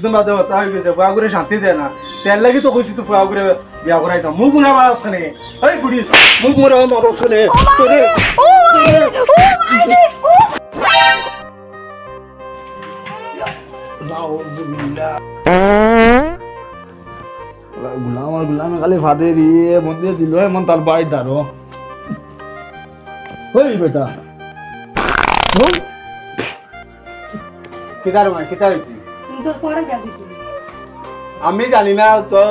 তুমি বাদে হতা হয়ে গেছে ফুয়া করে শান্তি দেয় না তেল লাগি তো কইছি তো ফুয়া করে বিয়া করাইতাম মুখ না মারা খানে এই বুড়ি মুখ মরে মারো খানে গুলাম খালি ফাদে দিয়ে মন্দির দিল এমন তার বাড়ি দাঁড়ো ওই বেটা কিতার মানে কিতা হয়েছি আমি জানি না তো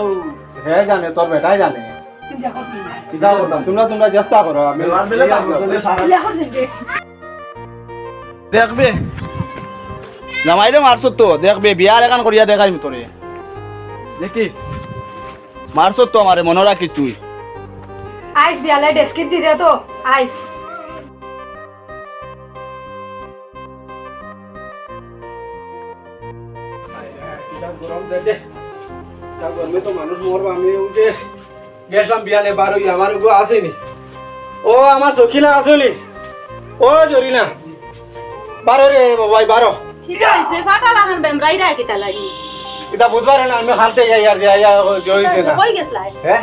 হ্যাঁ জানে তোর বেটাই জানে কিতা করতাম তোমরা চেষ্টা করো আমি দেখবে জামাইরে মারছ তো দেখবে বিয়ার এখান করিয়া দেখাই তোরে দেখিস মারছ তো আমারে মনে রাখিস তুই আইস বিয়ালে ডেস্কিট দিতে তো আইস গরম দে গরমে তো মানুষ মরবো আমি উঠে গেছিলাম বিয়ালে বার হই আমার উপর আসেনি ও আমার সখিলা আসলি ও জরিনা বারো রে বাবাই বারো ঠিক আছে ফাটা লাগান বেমরাই রাই কিতা লাগি এটা বুধবার না আমি হালতে যাই আর যাই জইছে না কই গেছলাই হ্যাঁ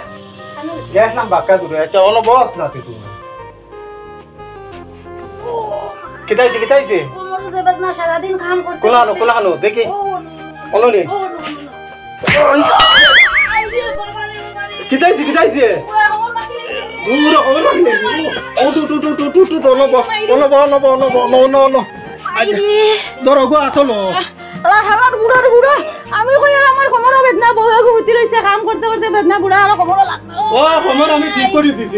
গেছিলাম বাক্কা দূরে চলো বস না তুই কিতাইছে ওমর দেবত না সারা দিন কাম করতে কোলানো দেখি ওলনি কিতাইছে দূর ওর ও টু নো ধরো গো আতলো আমার বুড়া আমি কই আমার কোমর বেদনা বউয়া ঘুমতি রইছে কাম করতে করতে বেদনা বুড়া আর কোমর লাগলো ও কোমর আমি ঠিক করে দিছি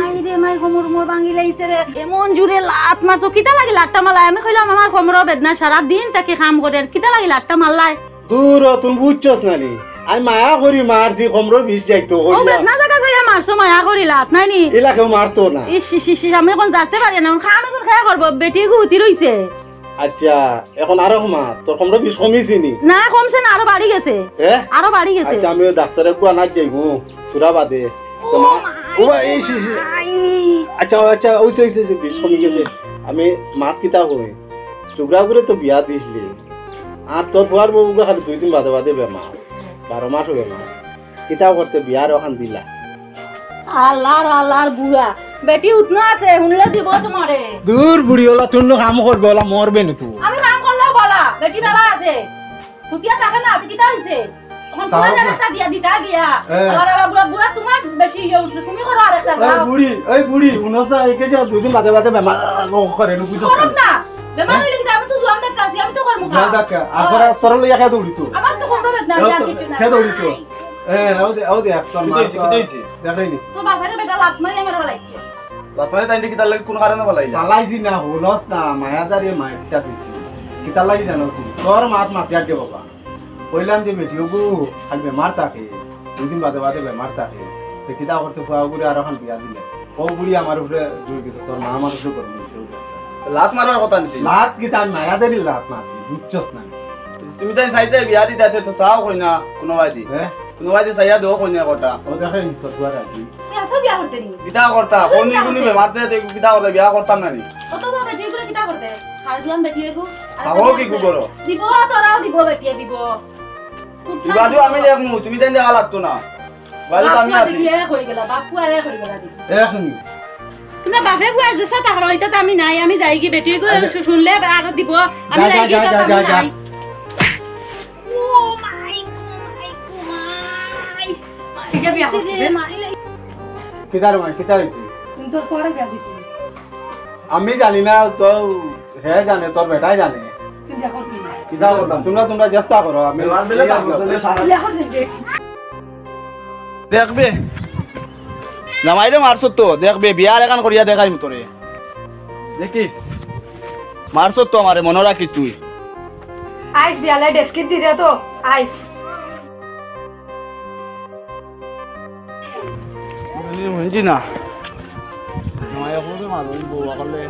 আই রে মাই কোমর মোর ভাঙি লাইছে রে এমন জুরে লাত মারছো কিতা লাগি লাটটা মারলাই আমি কইলাম আমার কোমর বেদনা সারা দিন তাকে কাম করে কিতা লাগি লাটটা মারলাই দূর তুমি বুঝছস না নি আমি মায়া করি মারছি কোমর বিষ যাইতো ও বেদনা জায়গা যাইয়া মারছো মায়া করি লাত নাই নি এলা কেউ মারতো না ইস আমি কোন যাতে পারি না খাম এখন খায়া করব বেটি ঘুতি রইছে আচ্ছা এখন আরো মা তোর কোমর বিষ কমিছে নি না কমছে না আরো বাড়ি গেছে আরো বাড়ি গেছে আচ্ছা আমি ডাক্তারে কো না যাইবো তোরা বাদে ও এই আচ্ছা ওইছে বিষ কমি গেছে আমি মাত কিতা কই টুকরা করে তো বিয়া দিছলি আর তোর ফুয়ার বউ খালি 2 দিন বাদে বেমার 12 মাস হয়ে বেমার কিতা করতে বিয়ার ওখান দিলা আল্লাহর বুড়া বেটি উতনা আছে হুনলে দিব তোমারে দূর বুড়ি ওলা তুই কাম করবে ওলা মরবে না তুই আমি কাম করলেও বলা বেটি বেলা আছে তুতিয়া থাকে না কিতা হইছে এখন পুরা জায়গাটা দিয়া দিতা দিয়া আল্লাহর বুড়া তোমার বেশি ইয়ে উঠছে তুমি করো আর একটা যাও এই বুড়ি উনসা একে যে 2 দিন বাদে বেমার করে নো বুঝছ না বেমার হইলে কিন্তু আমি তো জোয়ান দেখতাছি আমি তো করমু না দেখা আর তোর লইয়া কে দৌড়ি তো আমার তো কোন বেদনা না কিছু না কে দৌড়ি তো আও দে তোর মা কিতাইছে দেখাইনি তো বাবারে বেটা লাত মারি আমার লাইছে লাত মারি তাইলে কি তার লাগি কোন কারণে বলাইলা বলাইছি না হলস না মায়াদারে মাইটা দিছি কি তার লাগি জানোস তোর মাত মাতিয়া দে বাবা কইলাম যে বেটি ওগু খালি বেমার থাকে 2 দিন বাদে বেমার থাকে তে কিতা করতে ফুয়া গুরে আর এখন বিয়া দিলে ও বুড়ি আমার উপরে জুই গেছে তোর মা আমার উপরে করনি লাত মারার কথা নিছি লাত কি তার মায়াদারে লাত মারছি বুঝছস না তুমি তাই চাইতে বিয়া দিতে তো চাও কই না কোনো ভাইদি কোনো ভাইদি চাইয়া দেও কই না কথা ও দেখেন সরকার আজি এসব বিয়া করতে নি বিয়া করতা কোনি বেমার দে বিয়া করতে বিয়া করতাম না নি ও তো বড় বেটি করে কিটা করতে আর জোয়ান বেটি এগু তাও কি করো দিব তোরাও দিব বেটি দিব বিবাদু আমি দেখমু তুমি দেন দেখা লাগতো না বাড়ি তো আমি আছি এ কই গেলা বাপু আরে কই গেলা এখন তুমি বাপে বুয়া জসা তাহলে হইতা আমি নাই আমি যাই কি বেটি কো শুনলে আর দিব আমি যাই কি তা আমি ও মাই ঠিক আছে বিয়া করতে মারিলে কিদার মানে কিতা হইছে কিন্তু পরে বিয়া দিছি আমি জানি না তো হ্যাঁ জানে তোর বেটাই জানে কিন্তু এখন কি না কিতা করতাম তোমরা চেষ্টা করো আমি দেখবে জামাইরে মারছ তো দেখবে বিয়ার এখান করিয়া দেখাই তোরে দেখিস মারছ তো আমারে মনে রাখিস তুই আইস বিয়ালে ডেস্কিট দিতে তো আইস বুঝছি না জামাই এখন মারবি বউ করলে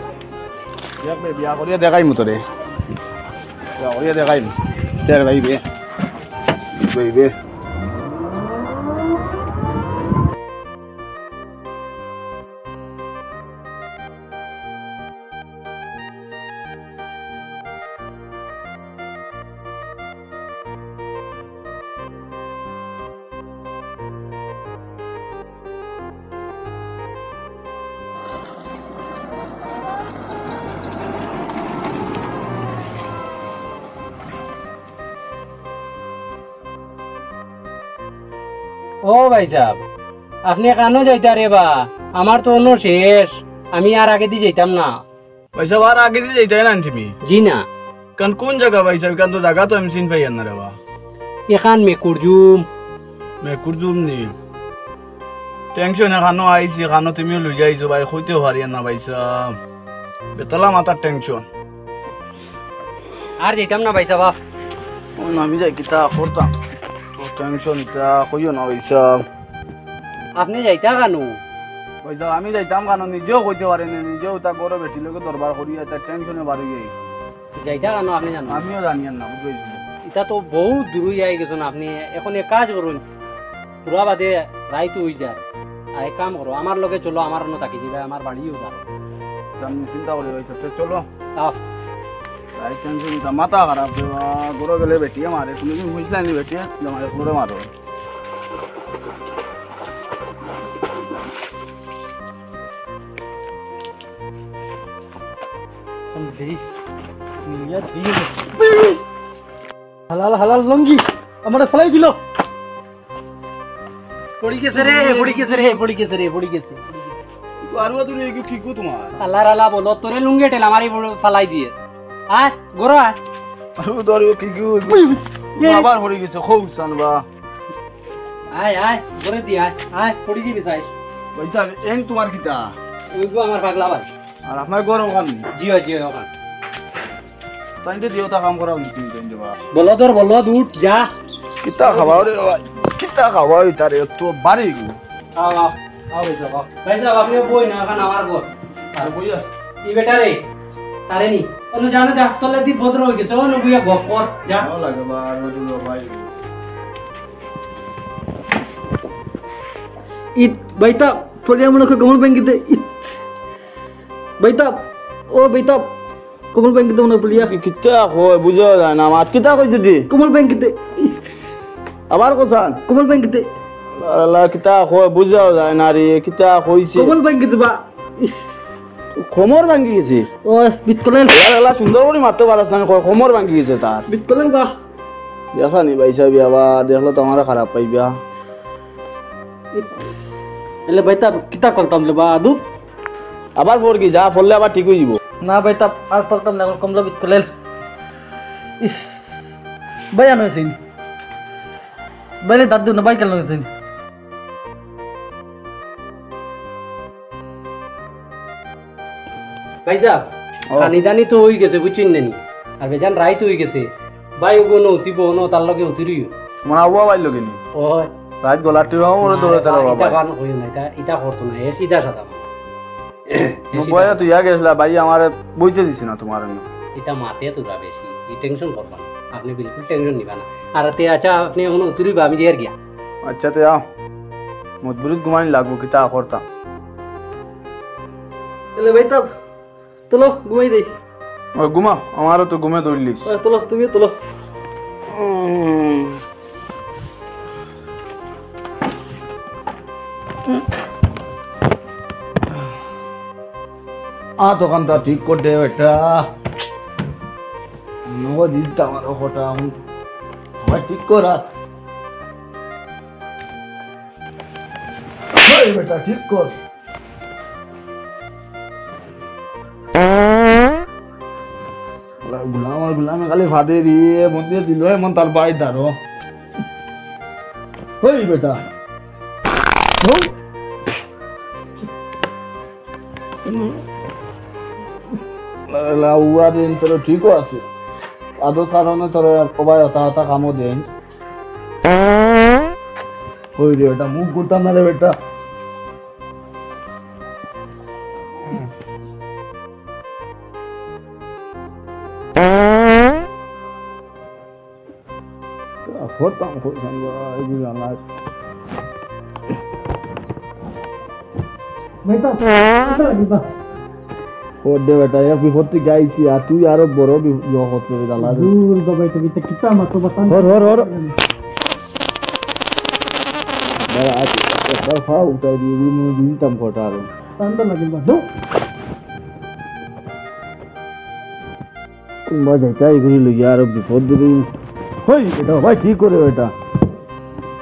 দেখবে বিয়া করিয়া দেখাই তোরে বিয়া করিয়া দেখাই তের ভাইবে ভাইবে ও ভাই সাহেব আপনি কেন যাইতা রে বা আমার তো অন্য শেষ আমি আর আগে দিয়ে যাইতাম না ভাই সাহেব আর আগে দিয়ে যাইতে না তুমি জি না কারণ কোন জায়গা ভাই সাহেব কারণ তো জায়গা তো আমি চিন পাই না রে বা এখান মেকুরজুম মেকুরজুম নি টেনশন এখানো আইছি এখানো তুমিও লই যাইছো ভাই কইতেও পারি না ভাই সাহেব বেতলা মাথার টেনশন আর যাইতাম না ভাই সাহেব আমি যাই কিতা করতাম তো টেনশন তা কইও না ভাই সাহেব আপনি যাইতা কেন ভাই সাহেব আমি যাইতাম কেন নিজেও কইতে পারি না নিজেও তা গরো বেটি লোকে দরবার করি তার টেনশনে বাড়ি যাই যাইতা কেন আপনি জানো আমিও জানি না বুঝাইছি এটা তো বহুত দূর যাই গেছেন আপনি এখন এক কাজ করুন পুরা বাদে রাইতো হয়ে যায় আর এক কাম করো আমার লগে চলো আমার অন্য থাকি যাবে আমার বাড়িও যাবো আমি চিন্তা করি ভাই সাহেব চলো তাও তাই টেনশন তা মাথা খারাপ দেওয়া গরো গেলে বেটিয়ে মারে তুমি কি বুঝলে নি বেটিয়ে তোমার পুরো মারো হালাল হালাল লঙ্গি আমার ফলাই দিল পড়ি গেছে রে পড়ি গেছে রে পড়ি গেছে রে পড়ি গেছে আর তুমি কি কো তোমার আল্লাহ আল্লাহ বলো তোরে লুঙ্গে টেল আমারই ফালাই দিয়ে আয় গরো আয় আর ধরে কি কি আবার হয়ে গেছে খুব সানবা আয় আয় গরে দি আয় আয় পড়ি যাবি চাই ভাই সাহেব এন তোমার কিতা ওইগো আমার পাগলা ভাই আর আপনার গরম কাম নি জিও জিও ওখান তাইতে দিওতা কাম করা উচিত তুমি দেবা বলো তোর বলো উঠ যা কিতা খাবা রে ভাই কিতা খাবা তারে তো বাড়ি গো আও আও আও ভাই সাহেব আপনি বই না এখন আমার বল আর বইয়া ই বেটা রে তারে নি অন্য জানো যা তোলে দি ভদ্র হয়ে গেছে অন্য বুইয়া গপ কর যা ভালো লাগে বা আর বদুলো ভাই ইট বাইতা ফলিয়া মনে করে কমল ব্যাংকিতে বাইতা ও বাইতা কমল ব্যাংকিতে মনে ফলিয়া কিতা কই বুঝা যায় না মাত কিতা কইছ দি কমল ব্যাংকিতে আবার কোসান কমল ব্যাংকিতে আল্লাহ কিতা কই বুঝা যায় না রে কিতা কইছে কমল ব্যাংকিতে বা খমর ভাঙ্গি গেছে ও বিটকলেন আল্লাহ সুন্দর করে মারতে পারছ না খমর ভাঙ্গি গেছে তার বিটকলেন বা দেখা নি ভাই সাহেব আবার দেখলো তো আমার খারাপ পাইবা এলে বাইতা কিতা করতাম লে বা আদু আবার ফোর কি যা ফললে আবার ঠিক হয়ে যাব না বাইতা আর করতাম না কমলা বিটকলেন ইস বায়ান হইছিন বাইলে দাদু না বাই কেন হইছিন ভাই সাহেব খানি দানি তো হয়ে গেছে বুঝছেন নানি আর বেজান রাইত হয়ে গেছে ভাই ওগো নতিব ন তার লগে উতিরিও মনে আবুয়া বাইল লগেনি ও রাত গলাটি হও ওরে দৌড়ে তার এটা বাবা গান হই না এটা করতো না এ সিধা সাদা বয়া তুই ইয়া গেছলা ভাই আমারে বইতে দিছ না তোমার না এটা মাতে তো যা বেশি এই টেনশন করবা না আপনি বিলকুল টেনশন নিবা না আর তে আচ্ছা আপনি এখন উতিরিবা আমি জের গিয়া আচ্ছা তো আও মজবুত ঘুমানি লাগবো কিতা করতাম এলে বাইতা তোলো ঘুমাই দেই ওই ঘুমা আমারও তো ঘুমে ধরলিস তোলো তুমি তোলো দোকানটা ঠিক করে দে এটা নগদ দিতে আমার ওটা হয় ঠিক করা বেটা ঠিক কর গুলামে খালি ফাদে দিয়ে মন্দির দিল এমন তার বাড়ি দাঁড়ো হই বেটা দিন তোর ঠিকও আছে আদৌ সারণে তোর সবাই হতা কামও দেন হই রে বেটা মুখ করতাম না রে বেটা করতাম করতাম এগুলো আমার দে বেটা এক বিপদ থেকে আইছি আর তুই আরো বড় বিপদ করে জ্বালা উঠাই দিয়ে দিতাম ফটা আরো মজা চাই ঘুরি লইয়া আরো বিপদ দিবি হই এটা ভাই ঠিক করে এটা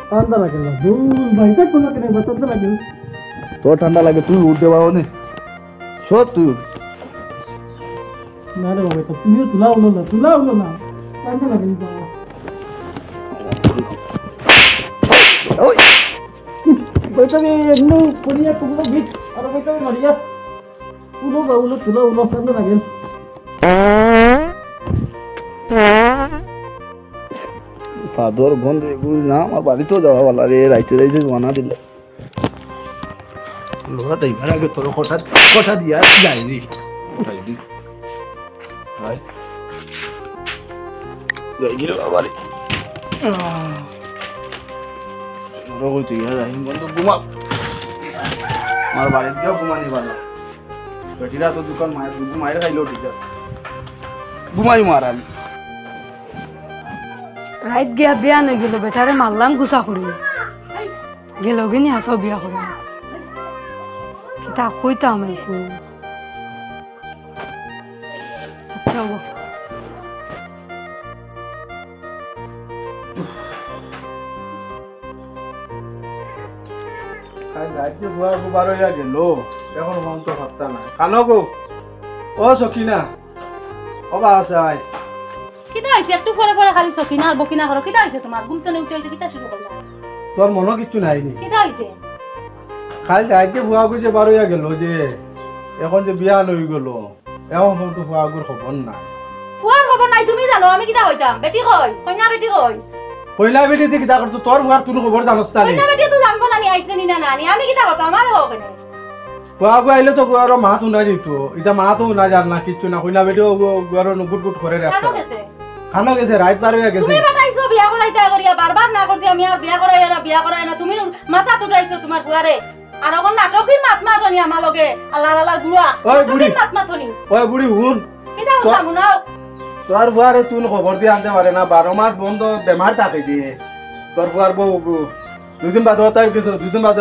ঠান্ডা লাগে না দূর ভাইটা কোন কেন ঠান্ডা লাগে তোর ঠান্ডা লাগে তুই উঠতে পারো না সব তুই উঠ না রে বাবা তুমিও তুলা হলো না ঠান্ডা লাগে না ওই বইটা এমনি করিয়া তুলো বিট আর বইটা মারিয়া তুলো ঠান্ডা লাগে ফাদর বন্ধ এগুলো না আমার বাড়িতেও যাওয়া বলা রে রাইতে রাইতে বানা দিলে লোহা তাই ভাড়া আগে তোর কথা দিয়া যাই রে যাই রে ভাই যাই গিয়ে বাবা রে রোগ তুই যাই বন্ধ ঘুমা আমার বাড়িতে গিয়ে ঘুমানি বালা বেটিরা তো দোকান মায়ের খাইলেও ঠিক আছে ঘুমাই মারাল রাইত গিয়া বিয়া নই গেল বেটারে মারলাম গুছা করি গেল গিনি হাসো বিয়া করি কিতা কইতাম একু চলো রাজ্যে বুয়া বার হইয়া গেল এখন মন তো ভাবতা নাই কানো গো ও সকিনা অবা আছে আয় কিটা হইছে একটু পরে পরে খালি সকিনা আর বকিনা করো কিটা হইছে তোমার ঘুম তো উঠে হইছে কিটা শুরু করলা তোর মনে কিছু নাই নি কিটা হইছে খালি রাজ্যে বুয়া যে বার হইয়া গেল যে এখন যে বিয়া লই গেল এখন মন তো বুয়া খবর নাই পুয়ার খবর নাই তুমি জানো আমি কিটা হইতাম বেটি কই কন্যা বেটি কই পয়লা বেটি থেকে কিটা করতো তোর বুয়ার তুই খবর জানোস তা কন্যা বেটি তো জানবো না নি আইছে নি না নানি আমি কিটা করতাম আমার হোক না বুয়া আইলে তো বুয়ার মা তো না দিত এটা মা তো না জান না কিছু না কইলা বেটি বুয়ার গুট করে রাখছে খানো গেছে খানো গেছে রাত বার হইয়া গেছে তুমি বাটাইছো বিয়া করাইতা করিয়া বারবার না করছি আমি আর বিয়া করাই না তুমি মাথা তুটাইছো তোমার বুয়ারে আর এখন নাটকের মাত মাতনি আমার লগে আল্লাহ আল্লাহ গুড়া ওই বুড়ি মাত মাতনি ওই বুড়ি হুন কিটা কথা মুনাও তোর বুয়ারে তুই খবর দিয়ে আনতে পারে না 12 মাস বন্ধ বেমার থাকে দিয়ে তোর বুয়ার বউ দুদিন বাদে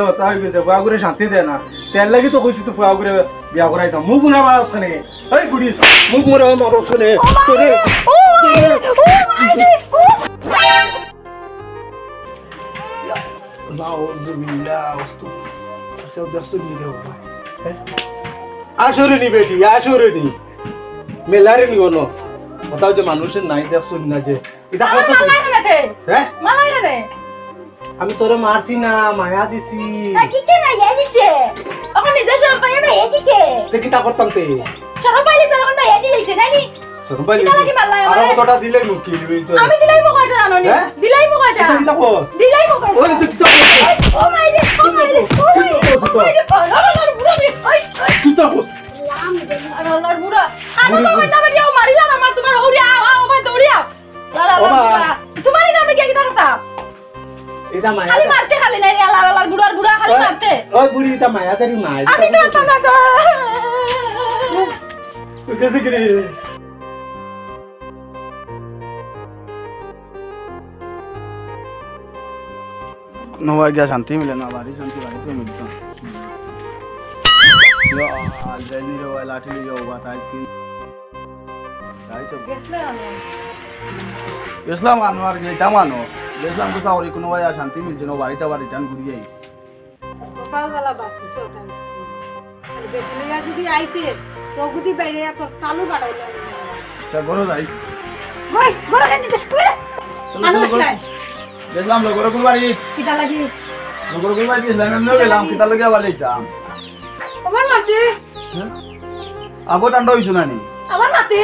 হতা হয়ে গেছে বুয়া করে শান্তি দেয় না তেল লাগি তো কইছি তো বুয়া করে বিয়া করাইতাম মুখ না মারা ওখানে ওই বুড়ি মুখ মরে মারো ওখানে তোরে আসরেনি বেটি আসরেনি মেলারেনি কোনো কোথাও যে মানুষের নাই দেখছুন না যে এটা কত হ্যাঁ মালাই রে আমি তোরে মারছি না মায়া দিছি কিকে না এদিকে এখন নিজে সব পাই না এদিকে তে কিটা করতাম তে সব পাইলে সব না এদিকে নাইনি সরবাই কিটা লাগি মারলাই আর কতটা দিলে মুকি দিবি তো আমি দিলাই মো কয়টা জানো নি দিলাই মো কয়টা কিটা কস দিলাই মো কয়টা ওই তো কিটা কস ও মাই রে কিটা কস আল্লাহর বুড়া আমি তো কইনা বেরিয়া মারিলা না আমার তোমার ওড়িয়া ও ভাই দৌড়িয়া লা তোমারই নামে কি কিটা করতা এটা মায়া খালি মারতে খালি নাই আল্লাহর বুড়া খালি মারতে ওই বুড়ি এটা মায়া তারি মাই আমি তো সামনে তো তুই কেসে করে नवा गया शांति मिले ना बारी शांति बारी तो मिलता यो आज जैनी रो लाठी ले जाओ बात आज की काय चो इस्लाम अनवर के तमानो इस्लाम को सावरी को नवा शांति मिल जनो बारी ता बारी टान गुरी आइस গোপাল वाला बात তো তাই আর বেটলিয়া যদি আইতে তো গুটি বাইরে তো কালু বাড়াইলো अच्छा बरो जाई গই বড় দিতে মানুষ নাই इस्लाम लोगों को बारी কিটা লাগি लोगों को बारी इस्लाम में गेलाम किता लगे वाले जाम আমার মাটি आगो टांडो हইছো না নি আমার মাটি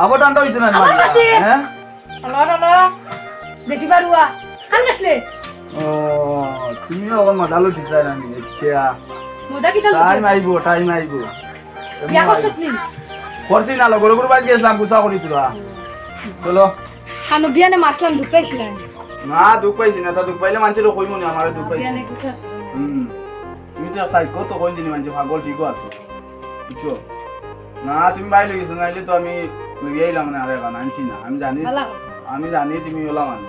आगो टांडो हইছো না নি আমার মাটি। हैं আল্লাহ বেটি বারুয়া কান গেছলে ও তুমি ওর মাদালো ঠিক যায় না নি আচ্ছা মোদা কিটা টাইম আইবো বিয়া করছনি করছি না লোগর বাড়ি গেছিলাম গুছা করি তোরা চলো কানো বিয়ানে মাসলাম দুপাইছিলাম না দুঃখ পাইছি না তা দুঃখ পাইলে মানুষের কইব না আমার দুঃখ পাইছি বিয়ানে কিছু তুমি তো তাই কত কই দিনি মানুষ পাগল ঠিক আছে বুঝছো না তুমি বাইরে গেছো নাইলে তো আমি লই আইলাম না আরে গান আনছি না আমি জানি তুমি ওলা মানে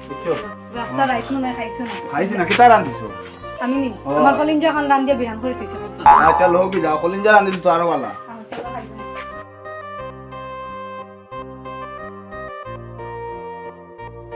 বুঝছো রাস্তা রাইট মনে খাইছো না খাইছি না কিতা রান্ধিছো আমি নি আমার কলিঞ্জা খান রান দিয়ে বিরান করে দিয়েছে আচ্ছা লোক যাও কলিঞ্জা রান্ধি তো আরো ভালো